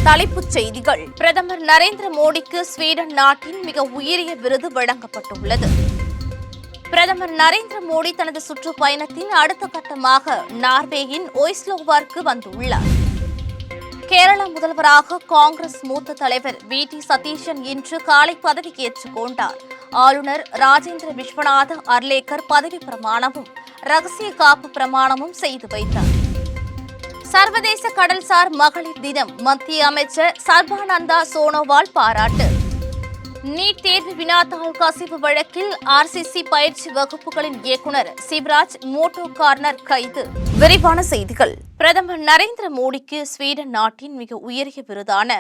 தலைப்புச் செய்திகள். பிரதமர் நரேந்திர மோடிக்கு ஸ்வீடன் நாட்டின் மிக உயரிய விருது வழங்கப்பட்டுள்ளது. பிரதமர் நரேந்திர மோடி தனது சுற்றுப்பயணத்தின் அடுத்த கட்டமாக நார்வேயின் ஓஸ்லோவிற்கு வந்துள்ளார். கேரள முதல்வராக காங்கிரஸ் மூத்த தலைவர் வி.டி. சதீஷன் இன்று காலை பதவியேற்றுக் கொண்டார். ஆளுநர் ராஜேந்திர விஸ்வநாத அர்லேக்கர் பதவி பிரமாணமும் ரகசிய காப்பு பிரமாணமும் செய்து வைத்தார். சர்வதேச கடல்சார் மகளிர் தினம் மத்திய அமைச்சர் சர்பானந்தா சோனோவால் பாராட்டு. நீட் தேர்வு வினாத்தாள் கசிவு வழக்கில் ஆர்சிசி பயிற்சி வகுப்புகளின் இயக்குநர் சிவராஜ் மோட்டோ கார்னர் கைது. விரிவான செய்திகள். பிரதமர் நரேந்திர மோடிக்கு ஸ்வீடன் நாட்டின் மிக உயரிய விருதான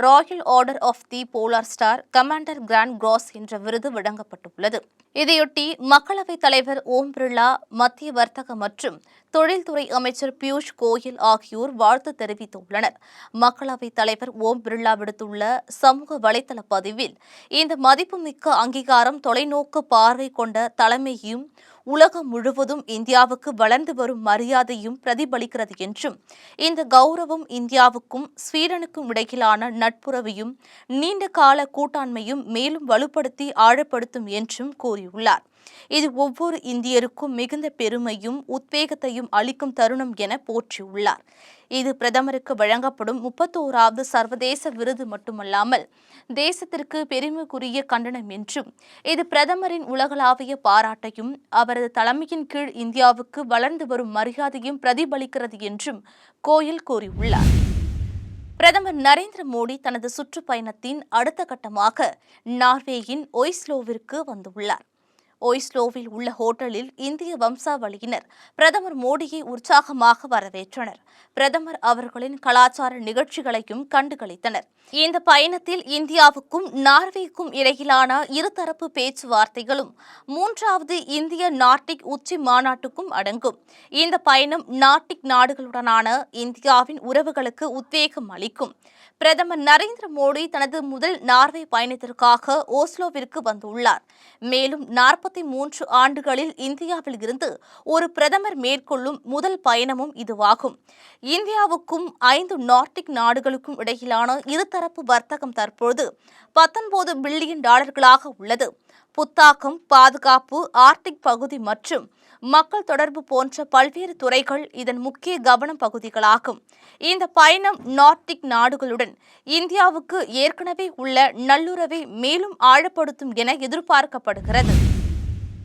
royal order of the polar star commander grand cross என்ற விருது வழங்கப்பட்டுள்ளது. இதையொட்டி மக்களவைத் தலைவர் ஓம் பிர்லா, மத்திய வர்த்தக மற்றும் தொழில்துறை அமைச்சர் பியூஷ் கோயல் ஆகியோர் வாழ்த்து தெரிவித்துள்ளனர். மக்களவைத் தலைவர் ஓம் பிர்லா விடுத்துள்ள சமூக வலைதள பதிவில், இந்த மதிப்புமிக்க அங்கீகாரம் தொலைநோக்கு பார்வை கொண்ட தலைமையையும் உலகம் முழுவதும் இந்தியாவுக்கு வளர்ந்து வரும் மரியாதையும் பிரதிபலிக்கிறது என்றும், இந்த கௌரவம் இந்தியாவுக்கும் ஸ்வீடனுக்கும் இடையிலான நட்புறவையும் நீண்ட கால கூட்டாண்மையும் மேலும் வலுப்படுத்தி ஆழப்படுத்தும் என்றும் கூறியுள்ளார். இது ஒவ்வொரு இந்தியருக்கும் மிகுந்த பெருமையும் உத்வேகத்தையும் அளிக்கும் தருணம் என போற்றியுள்ளார். இது பிரதமருக்கு வழங்கப்படும் 31வது சர்வதேச விருது மட்டுமல்லாமல் தேசத்திற்கு பெருமைக்குரிய கண்டனம் என்றும், இது பிரதமரின் உலகளாவிய பாராட்டையும் அவரது தலைமையின் கீழ் இந்தியாவுக்கு வளர்ந்து வரும் மரியாதையும் பிரதிபலிக்கிறது என்றும் கோயல் கூறியுள்ளார். பிரதமர் நரேந்திர மோடி தனது சுற்றுப்பயணத்தின் அடுத்த கட்டமாக நார்வேயின் ஓஸ்லோவிற்கு வந்துள்ளார். ஓஸ்லோவில் உள்ள ஹோட்டலில் இந்திய வம்சாவளியினர் பிரதமர் மோடியை உற்சாகமாக வரவேற்றனர். பிரதமர் அவர்களின் கலாச்சார நிகழ்ச்சிகளையும் கண்டுகளித்தனர். இந்த பயணத்தில் இந்தியாவுக்கும் நார்வேக்கும் இடையிலான இருதரப்பு பேச்சுவார்த்தைகளும் 3வது இந்திய நார்டிக் உச்சி மாநாட்டுக்கும் அடங்கும். இந்த பயணம் நார்டிக் நாடுகளுடனான இந்தியாவின் உறவுகளுக்கு உத்வேகம் அளிக்கும். பிரதமர் நரேந்திர மோடி தனது முதல் நார்வே பயணத்திற்காக ஓஸ்லோவிற்கு வந்துள்ளார். மேலும் 43 ஆண்டுகளில் இந்தியாவில் இருந்து ஒரு பிரதமர் மேற்கொள்ளும் முதல் பயணமும் இதுவாகும். இந்தியாவுக்கும் 5 நார்டிக் நாடுகளுக்கும் இடையிலான இருதரப்பு வர்த்தகம் தற்போது $19 பில்லியன் உள்ளது. புத்தாக்கம், பாதுகாப்பு, ஆர்டிக் பகுதி மற்றும் மக்கள் தொடர்பு போன்ற பல்வேறு துறைகள் இதன் முக்கிய கவனம் பகுதிகளாகும். இந்த பயணம் நார்டிக் நாடுகளுடன் இந்தியாவுக்கு ஏற்கனவே உள்ள நல்லுறவை மேலும் ஆழப்படுத்தும் என எதிர்பார்க்கப்படுகிறது.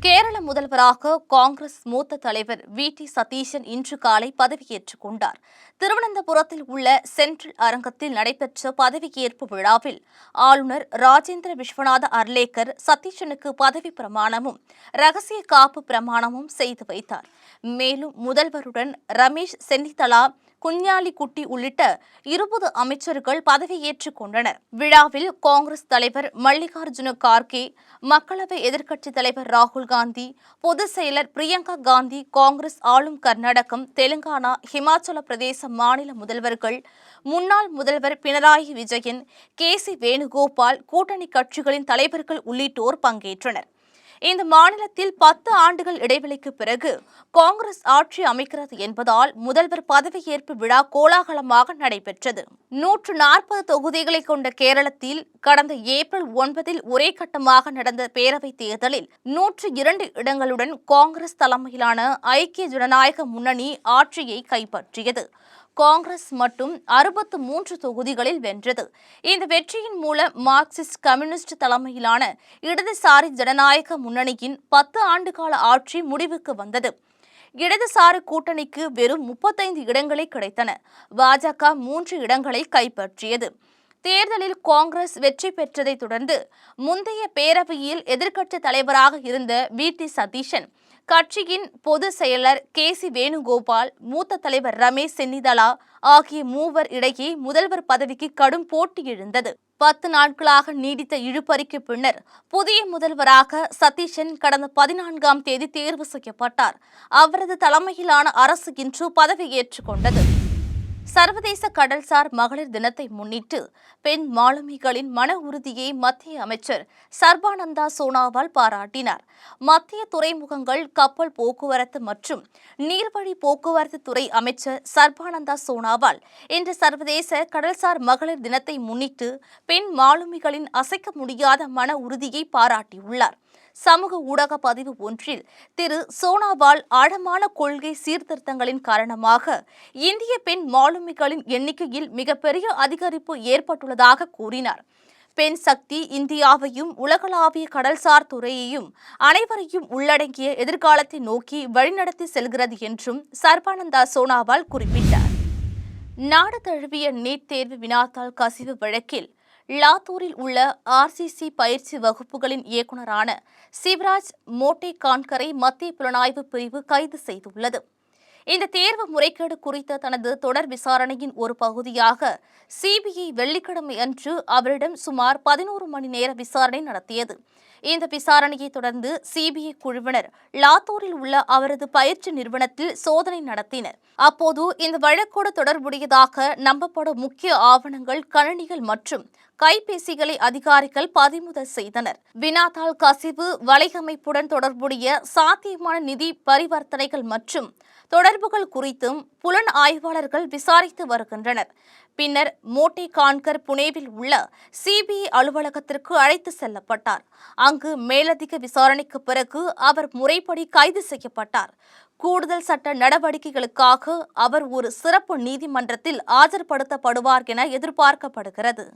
கேரள முதல்வராக காங்கிரஸ் மூத்த தலைவர் வி.டி. சதீஷன் இன்று காலை பதவியேற்றுக் கொண்டார். திருவனந்தபுரத்தில் உள்ள சென்ட்ரல் அரங்கத்தில் நடைபெற்ற பதவியேற்பு விழாவில் ஆளுநர் ராஜேந்திர விஸ்வநாத அர்லேக்கர் சதீஷனுக்கு பதவி பிரமாணமும் ரகசிய காப்பு பிரமாணமும் செய்து வைத்தார். மேலும் முதல்வருடன் ரமேஷ் சென்னிதலா, குஞ்ஞாலிக்குட்டி உள்ளிட்ட 20 அமைச்சர்கள் பதவியேற்றுக் கொண்டனர். விழாவில் காங்கிரஸ் தலைவர் மல்லிகார்ஜுன கார்கே, மக்களவை எதிர்க்கட்சித் தலைவர் ராகுல் காந்தி, பொதுச் செயலர் பிரியங்கா காந்தி, காங்கிரஸ் ஆளும் கர்நாடகம், தெலுங்கானா, ஹிமாச்சல பிரதேச மாநில முதல்வர்கள், முன்னாள் முதல்வர் பினராயி விஜயன், கே.சி. வேணுகோபால், கூட்டணி கட்சிகளின் தலைவர்கள் உள்ளிட்டோர் பங்கேற்றனர். இந்த மாநிலத்தில் 10 ஆண்டுகள் இடைவெளிக்கு பிறகு காங்கிரஸ் ஆட்சி அமைக்கிறது என்பதால் முதல்வர் பதவியேற்பு விழா கோலாகலமாக நடைபெற்றது. 140 தொகுதிகளை கொண்ட கேரளத்தில் கடந்த ஏப்ரல் 9 ஒரே கட்டமாக நடந்த பேரவைத் தேர்தலில் 102 இடங்களுடன் காங்கிரஸ் தலைமையிலான ஐக்கிய ஜனநாயக முன்னணி ஆட்சியை கைப்பற்றியது. காங்கிரஸ் மட்டும் 63 தொகுதிகளில் வென்றது. இந்த வெற்றியின் மூலம் மார்க்சிஸ்ட் கம்யூனிஸ்ட் தலைமையிலான இடதுசாரி ஜனநாயக முன்னணியின் 10 ஆண்டுகால ஆட்சி முடிவுக்கு வந்தது. இடதுசாரி கூட்டணிக்கு வெறும் 35 இடங்களே கிடைத்தன. பாஜக 3 இடங்களை கைப்பற்றியது. தேர்தலில் காங்கிரஸ் வெற்றி பெற்றதை தொடர்ந்து முந்தைய பேரவையில் எதிர்க்கட்சித் தலைவராக இருந்த வி.டி. சதீஷன், கட்சியின் பொதுச் செயலர் கே.சி. வேணுகோபால், மூத்த தலைவர் ரமேஷ் சென்னிதலா ஆகிய மூவர் இடையே முதல்வர் பதவிக்கு கடும் போட்டி எழுந்தது. 10 நாட்களாக நீடித்த இழுபறிக்கு பின்னர் புதிய முதல்வராக சதீஷன் கடந்த 14ஆம் தேதி தேர்வு செய்யப்பட்டார். அவரது தலைமையிலான அரசு இன்று பதவியேற்றுக் கொண்டது. சர்வதேச கடல்சார் மகளிர் தினத்தை முன்னிட்டு பெண் மாலுமிகளின் மன உறுதியை மத்திய அமைச்சர் சர்பானந்தா சோனாவால் பாராட்டினார். மத்திய துறைமுகங்கள், கப்பல் போக்குவரத்து மற்றும் நீர்வழி போக்குவரத்து துறை அமைச்சர் சர்பானந்தா சோனாவால் இன்று சர்வதேச கடல்சார் மகளிர் தினத்தை முன்னிட்டு பெண் மாலுமிகளின் அசைக்க முடியாத மன உறுதியை பாராட்டியுள்ளார். சமூக ஊடக பதிவு ஒன்றில் திரு சோனாவால் ஆழமான கொள்கை சீர்திருத்தங்களின் காரணமாக இந்திய பெண் மாலுமிகளின் எண்ணிக்கையில் மிகப்பெரிய அதிகரிப்பு ஏற்பட்டுள்ளதாக கூறினார். பெண் சக்தி இந்தியாவையும் உலகளாவிய கடல்சார் துறையையும் அனைவரையும் உள்ளடங்கிய எதிர்காலத்தை நோக்கி வழிநடத்தி செல்கிறது என்றும் சர்பானந்தா சோனாவால் குறிப்பிட்டார். நாடு தழுவிய நீட் தேர்வு வினாத்தாள் கசிவு வழக்கில் லாத்தூரில் உள்ள ஆர்சிசி பயிற்சி வகுப்புகளின் இயக்குநரான சிவராஜ் மோட்டே-கான்கரை மத்திய புலனாய்வு பிரிவு கைது செய்துள்ளது. இந்த தேர்வு முறைகேடு குறித்த தனது தொடர் விசாரணையின் ஒரு பகுதியாக சிபிஐ வெள்ளிக்கிழமை அன்று அவரிடம் சுமார் 11 மணி நேர விசாரணை நடத்தியது. இந்த விசாரணையை தொடர்ந்து சிபிஐ குழுவினர் லாத்தூரில் உள்ள அவரது பயிற்சி நிறுவனத்தில் சோதனை நடத்தினர். அப்போது இந்த வழக்கோடு தொடர்புடையதாக நம்பப்படும் முக்கிய ஆவணங்கள், கணினிகள் மற்றும் கைபேசிகளை அதிகாரிகள் பறிமுதல் செய்தனர். வினாத்தாள் கசிவு, வலையமைப்புடன் தொடர்புடைய சாத்தியமான நிதி பரிவர்த்தனைகள் மற்றும் தொடர்புகள் குறித்தும் புலன் ஆய்வாளர்கள் விசாரித்து வருகின்றனர். பின்னர் மோட்டே-கான்கர் புனேவில் உள்ள சிபிஐ அலுவலகத்திற்கு அழைத்து செல்லப்பட்டார். அங்கு மேலதிக விசாரணைக்கு பிறகு அவர் முறைப்படி கைது செய்யப்பட்டார். கூடுதல் சட்ட நடவடிக்கைகளுக்காக அவர் ஒரு சிறப்பு நீதிமன்றத்தில் ஆஜர்படுத்தப்படுவார் என எதிர்பார்க்கப்படுகிறது.